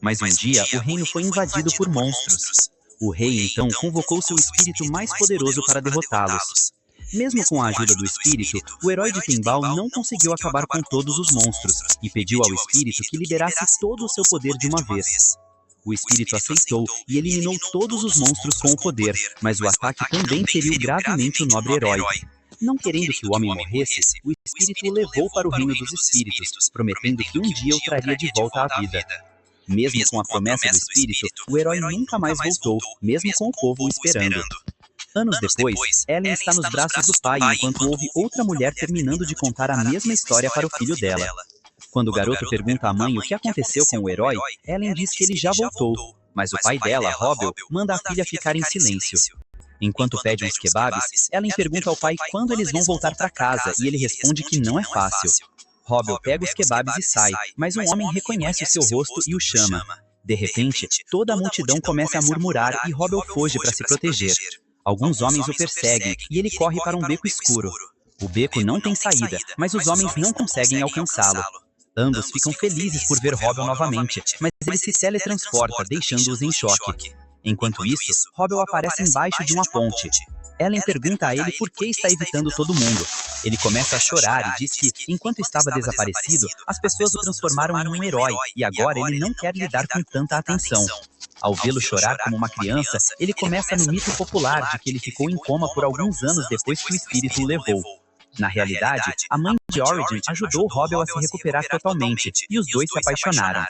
Mas um dia, o reino foi invadido por monstros. O rei, então, convocou seu espírito mais poderoso para derrotá-los. Mesmo com a ajuda do espírito, o herói de Timbal não conseguiu acabar com todos os monstros e pediu ao espírito que liberasse todo o seu poder de uma vez. O espírito aceitou e eliminou todos os monstros com o poder, mas o ataque também feriu gravemente o nobre herói. Não querendo que o homem morresse, o espírito o levou para o reino dos espíritos, prometendo que um dia o traria de volta à vida. Mesmo com a promessa do espírito, o herói nunca mais voltou, mesmo com o povo o esperando. Anos depois, Ellen está nos braços do pai enquanto ouve outra mulher terminando de contar a mesma história para o filho dela. Quando o garoto pergunta à mãe o que aconteceu com o herói, Ellen diz que ele já voltou, mas o pai dela, Robbel, manda a filha ficar em silêncio. Enquanto pede uns kebabs, Ellen pergunta ao pai quando eles vão voltar para casa e ele responde que não é fácil. Robbel pega os kebabs e sai, mas um homem reconhece o seu rosto e o chama. De repente, toda a multidão começa a murmurar e Robbel foge para se proteger. Alguns homens o perseguem e ele corre para um beco escuro. O beco não tem saída, mas os homens não conseguem alcançá-lo. Ambos ficam felizes por ver Robbel novamente, mas ele se teletransporta, deixando-os em choque. Enquanto isso, Robbel aparece embaixo de uma ponte. Ellen pergunta a ele por que está evitando todo mundo. Ele começa a chorar e diz que, enquanto estava desaparecido, as pessoas o transformaram em um herói e agora ele não quer lidar com tanta atenção. Ao vê-lo chorar como uma criança, ele começa no mito popular de que ele ficou em coma por alguns anos depois que o espírito o levou. Na realidade, a mãe de Origin ajudou Robbel a se recuperar totalmente, e os dois se apaixonaram.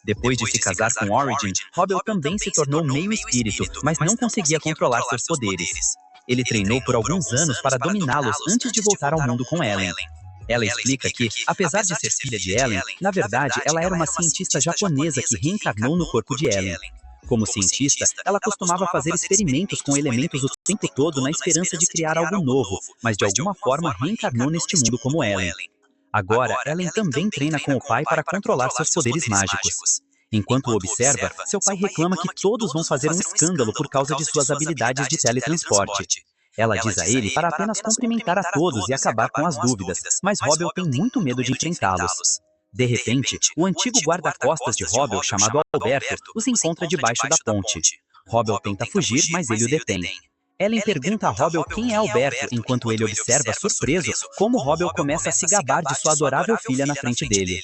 Depois de se casar com Origin, Robbel também se tornou meio espírito, mas não conseguia controlar seus poderes. Ele treinou por alguns anos para dominá-los antes de voltar ao mundo com Ellen. Ela explica que, apesar de ser filha de Ellen, na verdade ela era uma cientista japonesa que reencarnou no corpo de Ellen. Como cientista, ela costumava fazer experimentos com elementos o tempo todo na esperança de criar algo novo, mas de alguma forma reencarnou neste mundo como Ellen. Agora, Ellen também treina com o pai para controlar seus poderes mágicos. Enquanto o observa, seu pai reclama que todos vão fazer um escândalo por causa de suas habilidades de teletransporte. Ela diz a ele para apenas cumprimentar a todos e acabar com as dúvidas, mas Robbel tem muito medo de enfrentá-los. De repente, o antigo guarda-costas de Robbel, chamado Alberto, os encontra debaixo da ponte. Robbel tenta fugir, mas ele o detém. Ellen pergunta a Robbel quem é Alberto, enquanto ele observa, surpreso, como Robbel começa a se gabar de sua adorável filha na frente dele.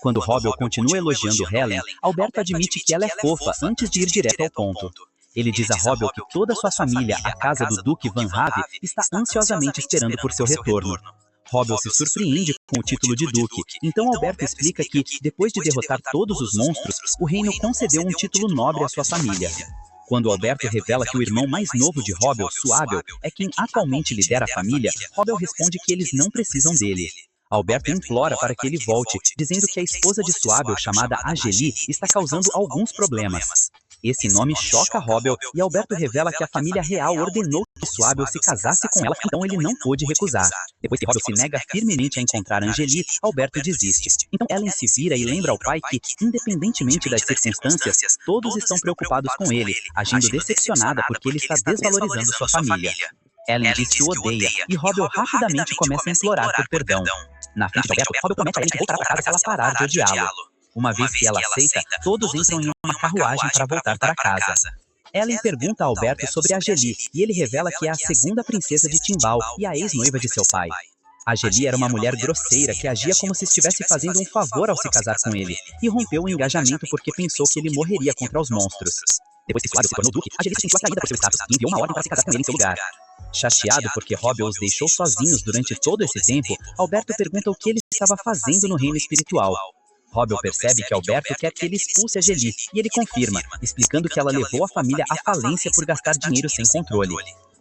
Quando Robbel continua elogiando Helen, Alberto admite que ela é fofa antes de ir direto ao ponto. Ele diz a Robbel que toda sua família, a casa do Duque Van Have, está ansiosamente esperando por seu retorno. Robbel se surpreende com o título de Duque, então Alberto explica que, depois de derrotar todos os monstros, o reino concedeu um título nobre à sua família. Quando Alberto revela que o irmão mais novo de Robbel, Suábel, é quem atualmente lidera a família, Robbel responde que eles não precisam dele. Alberto implora para que ele volte, dizendo que a esposa de Suábel, chamada Angeli, está causando alguns problemas. Esse nome choca Robbel e Alberto revela que a família real ordenou que Suábel se casasse com ela, então ele não pôde recusar. Depois que Robbel se nega firmemente a encontrar Angeli, Alberto desiste. Então Ellen se vira e lembra ao pai que, independentemente das circunstâncias, todos estão preocupados com ele, agindo decepcionada porque ele está desvalorizando sua família. Ellen diz que o odeia e Robbel rapidamente começa a implorar por perdão. Na frente de Alberto, Robbel promete a Ellen que voltará para casa se ela parar de odiá-lo. Uma vez que ela aceita, todos entram em uma carruagem para voltar para casa. Ellen pergunta a Alberto sobre Angeli e ele revela que é a segunda princesa de Timbal e a ex-noiva de seu pai. Angeli era uma mulher grosseira que agia como se estivesse fazendo um favor ao se casar com ele e rompeu o engajamento porque pensou que ele morreria contra os monstros. Depois que Suábel se tornou duque, Angeli se sentiu atraída por seu status e enviou uma ordem para se casar com ele em seu lugar. Chateado porque Robbel os deixou sozinhos durante todo esse tempo, Alberto pergunta o que ele estava fazendo no reino espiritual. Robbel percebe que Alberto quer que ele expulse Angeli, e ele confirma, explicando que ela levou a família à falência por gastar dinheiro sem controle.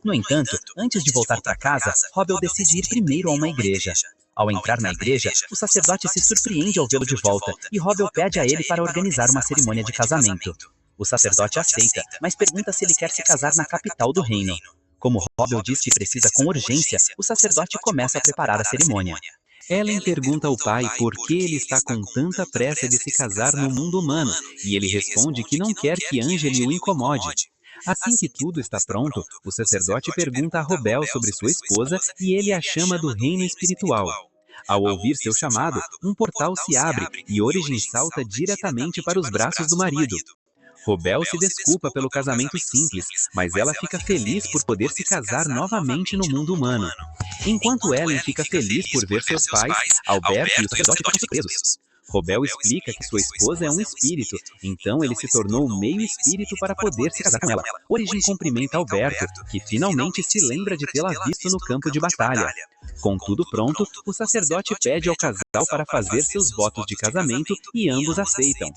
No entanto, antes de voltar para casa, Robbel decide ir primeiro a uma igreja. Ao entrar na igreja, o sacerdote se surpreende ao vê-lo de volta, e Robbel pede a ele para organizar uma cerimônia de casamento. O sacerdote aceita, mas pergunta se ele quer se casar na capital do reino. Como Robbel diz que precisa com urgência, o sacerdote começa a preparar a cerimônia. Ellen pergunta ao pai por que ele está com tanta pressa de se casar no mundo humano, e ele responde que não quer que Angeli o incomode. Assim que tudo está pronto, o sacerdote pergunta a Robbel sobre sua esposa e ele a chama do reino espiritual. Ao ouvir seu chamado, um portal se abre e Origem salta diretamente para os braços do marido. Robel se desculpa pelo casamento simples, mas ela fica feliz por poder se casar novamente no mundo humano. Enquanto Ellen fica feliz por ver seus pais, Alberto e o sacerdote ficam surpresos. Robel explica que sua esposa é um espírito, então ele se tornou meio espírito para poder se casar com ela. Origem cumprimenta Alberto, que finalmente se lembra de tê-la visto no campo de batalha. Com tudo pronto, o sacerdote pede ao casal para fazer seus votos de casamento e ambos aceitam.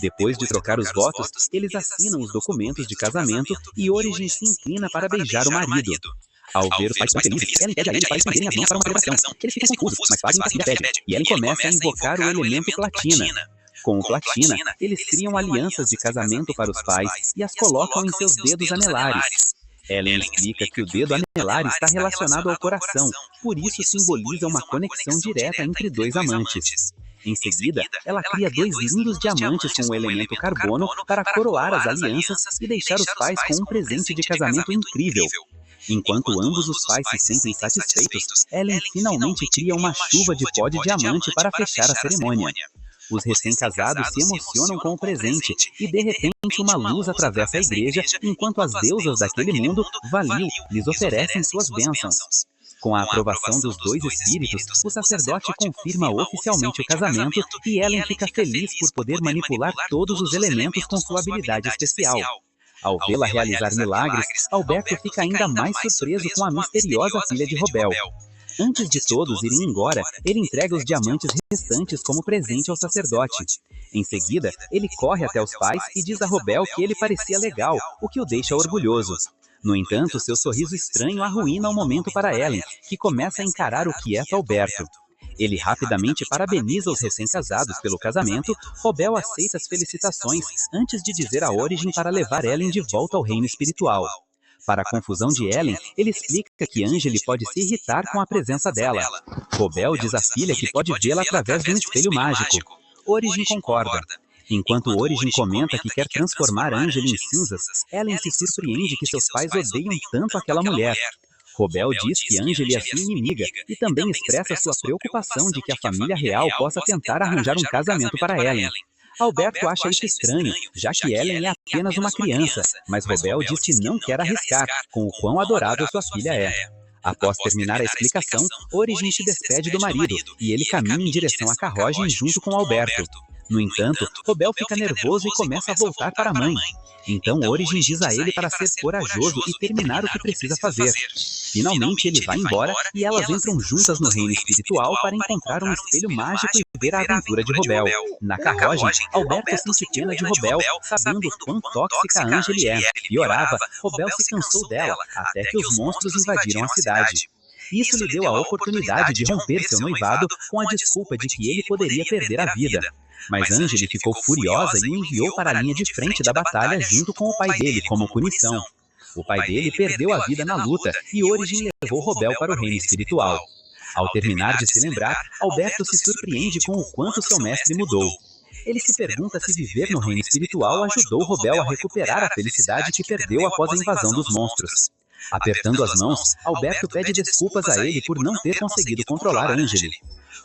Depois de trocar os votos, eles assinam os documentos de casamento e Origem se inclina para beijar o marido. Ao ver os pais tão felizes, Ellen pede a ele para estenderem as mãos para uma celebração. Eles ficam confusos, mas fazem o que a filha pede, e Ellen começa a invocar o elemento platina. Com o platina, eles criam alianças de casamento para os pais e as colocam em seus dedos anelares. Ellen explica que o dedo anelar está relacionado ao coração, por isso simboliza uma conexão direta entre dois amantes. Em seguida, ela cria dois lindos diamantes com o elemento carbono para coroar as alianças e deixar os pais com um presente de casamento incrível. Enquanto ambos os pais se sentem satisfeitos, Ellen finalmente cria uma chuva de pó de diamante para fechar a cerimônia. Os recém-casados se emocionam com o presente e, de repente, uma luz atravessa a igreja enquanto as deusas daquele mundo, Valil, lhes oferecem suas bênçãos. Com a aprovação dos dois espíritos, o sacerdote confirma oficialmente o casamento e Ellen fica feliz por poder manipular todos os elementos com sua habilidade especial. Ao vê-la realizar milagres, Alberto fica ainda mais surpreso com a misteriosa filha de Robel. Antes de todos irem embora, ele entrega os diamantes restantes como presente ao sacerdote. Em seguida, ele corre até os pais e diz a Robel que ele parecia legal, o que o deixa orgulhoso. No entanto, seu sorriso estranho arruína o momento para Ellen, que começa a encarar o quieto Alberto. Ele rapidamente parabeniza os recém-casados pelo casamento. Robel aceita as felicitações antes de dizer a Origem para levar Ellen de volta ao reino espiritual. Para a confusão de Ellen, ele explica que Angeli pode se irritar com a presença dela. Robel diz à filha que pode vê-la através de um espelho mágico. Origem concorda. Enquanto Origem comenta que quer transformar Angeli em cinzas, Ellen se surpreende que seus pais odeiam tanto aquela mulher. Robel diz que Angeli é sua inimiga e também expressa sua preocupação de que a família real possa tentar arranjar um casamento para Ellen. Alberto acha isso estranho, já que Ellen é apenas uma criança, mas Robel diz que não quer arriscar, com o quão adorável sua filha é. Após terminar a explicação, Origem se despede do marido e ele caminha em direção à carruagem junto com Alberto. No entanto, Robel fica nervoso e começa a voltar para a mãe. Então Origem diz a ele para ser corajoso e terminar o que precisa fazer. Finalmente ele vai embora e elas entram juntas no reino espiritual para encontrar um espelho mágico e ver a aventura de Robel. Na carruagem, Alberto sente pena de Robel, sabendo quão tóxica Angeli é. Piorava, Robel se cansou dela, até que os monstros invadiram a cidade. Isso lhe deu a oportunidade de romper seu noivado com a desculpa de que ele poderia perder a vida. Mas Angeli ficou furiosa e o enviou para a linha de frente da batalha junto com o pai dele como punição. O pai dele perdeu a vida na luta e Origem levou Robel para o reino espiritual. Ao terminar de se lembrar, Alberto se surpreende com o quanto seu mestre mudou. Ele se pergunta se viver no reino espiritual ajudou Robel a recuperar a felicidade que perdeu após a invasão dos monstros. Apertando as mãos, Alberto pede desculpas a ele por não ter conseguido controlar Angeli.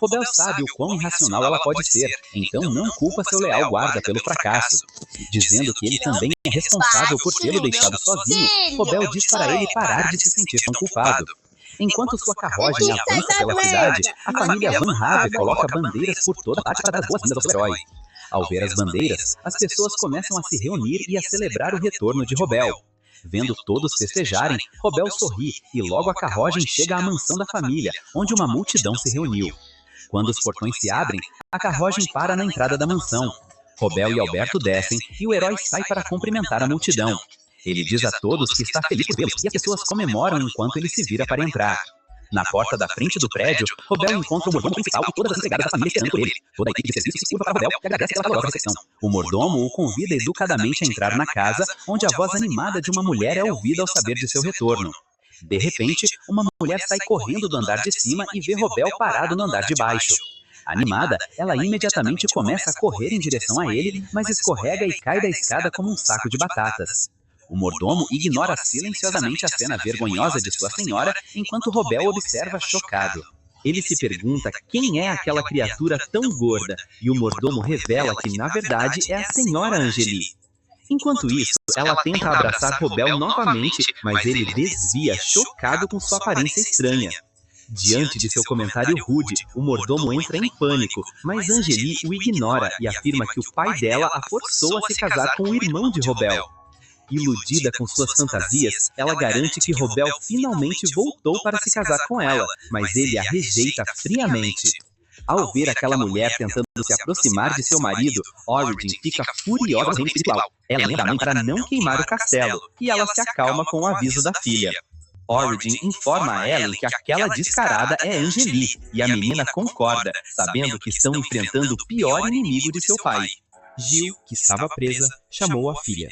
Robel sabe o quão irracional ela pode ser, então não culpa seu leal guarda pelo fracasso. Dizendo que ele também é responsável por tê-lo deixado sozinho, Robel diz para ele parar de se sentir tão culpado. Enquanto sua carruagem avança pela cidade, a família Van Have coloca bandeiras por toda parte para dar as boas-vindas ao seu herói. Ao ver as bandeiras, as pessoas começam a se reunir e a celebrar o retorno de Robel. Vendo todos festejarem, Robel sorri e logo a carruagem chega à mansão da família, onde uma multidão se reuniu. Quando os portões se abrem, a carruagem para na entrada da mansão. Robel e Alberto descem e o herói sai para cumprimentar a multidão. Ele diz a todos que está feliz por vê-los e as pessoas comemoram enquanto ele se vira para entrar. Na porta da frente do prédio, Robel encontra o mordomo principal e todas as empregadas da família esperando por ele. Toda a equipe de serviço se curva para Robel e agradece pela calorosa recepção. O mordomo o convida educadamente a entrar na casa, onde a voz animada de uma mulher é ouvida ao saber de seu retorno. De repente, uma mulher sai correndo do andar de cima e vê Robel parado no andar de baixo. Animada, ela imediatamente começa a correr em direção a ele, mas escorrega e cai da escada como um saco de batatas. O mordomo ignora silenciosamente a cena vergonhosa de sua senhora, enquanto Robel observa chocado. Ele se pergunta quem é aquela criatura tão gorda e o mordomo revela que, na verdade, é a senhora Angeli. Enquanto isso, ela tenta abraçar Robel novamente, mas ele desvia, chocado com sua aparência estranha. Diante de seu comentário rude, o mordomo entra em pânico, mas Angeli o ignora e afirma que o pai dela a forçou a se casar com o irmão de Robel. Iludida com suas fantasias, ela garante que Robel finalmente voltou para se casar com ela, mas ele a rejeita friamente. Ao ver aquela mulher tentando se aproximar de seu marido, Origin fica furiosa com o espiritual. Ela lembra a mãe para não queimar o castelo, e ela se acalma com o aviso da filha. Origin informa a Ellen que aquela descarada é Angeli, e a menina concorda, sabendo que estão enfrentando o pior inimigo de seu pai. Jill, que estava presa, chamou a filha.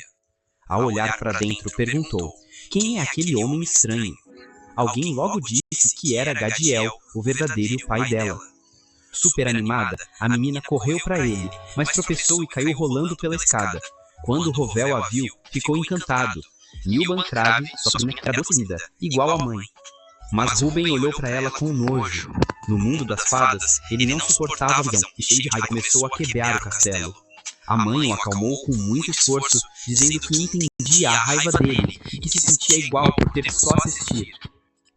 Ao olhar para dentro, perguntou: quem é aquele homem estranho? Alguém logo disse que era Gadiel, o verdadeiro pai dela. Super animada, a menina correu para ele, mas tropeçou e caiu rolando pela escada. Quando Rovel a viu, ficou encantado. Milban Crave, sua prima, era docilida, igual a mãe. Mas Ruben olhou para ela com nojo. No mundo das fadas, ele não suportava a visão e, cheio de raiva, começou a quebrar o castelo. A mãe o acalmou com muito esforço, dizendo que entendia a raiva dele e que se sentia igual por ter que só assistir.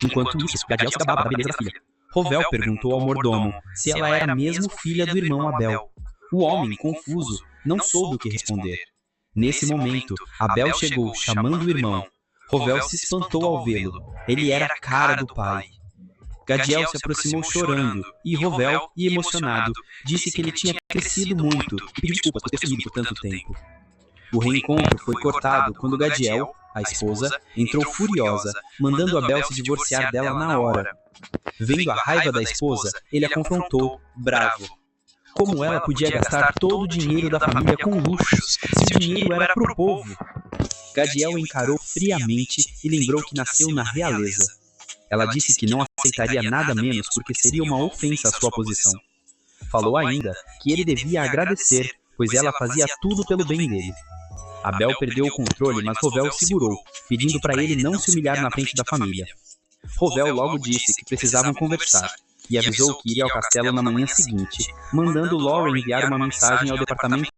Enquanto isso, Gadiel se gabava da beleza da filha. Rovel perguntou ao mordomo se ela era mesmo filha do irmão Abel. O homem, confuso, não soube o que responder. Nesse momento, Abel chegou, chamando o irmão. Rovel se espantou ao vê-lo. Ele era a cara do pai. Gadiel se aproximou chorando, e Rovel, emocionado, disse que ele tinha crescido muito e pediu desculpas por ter sumido por tanto tempo. O reencontro foi cortado quando Gadiel, a esposa, entrou furiosa, mandando Abel se divorciar dela na hora. Vendo a raiva da esposa, ele a confrontou, bravo. Como ela podia gastar todo o dinheiro da família com luxos, se o dinheiro era pro povo? Gadiel encarou friamente e lembrou que nasceu na realeza. Ela disse que não aceitaria nada menos porque seria uma ofensa à sua posição. Falou ainda que ele devia agradecer, pois ela fazia tudo pelo bem dele. Abel perdeu o controle, mas Rovel o segurou, pedindo para ele não se humilhar na frente da família. Rovel logo disse que precisavam conversar, e avisou que iria ao castelo na manhã seguinte, mandando Lauren enviar uma mensagem ao departamento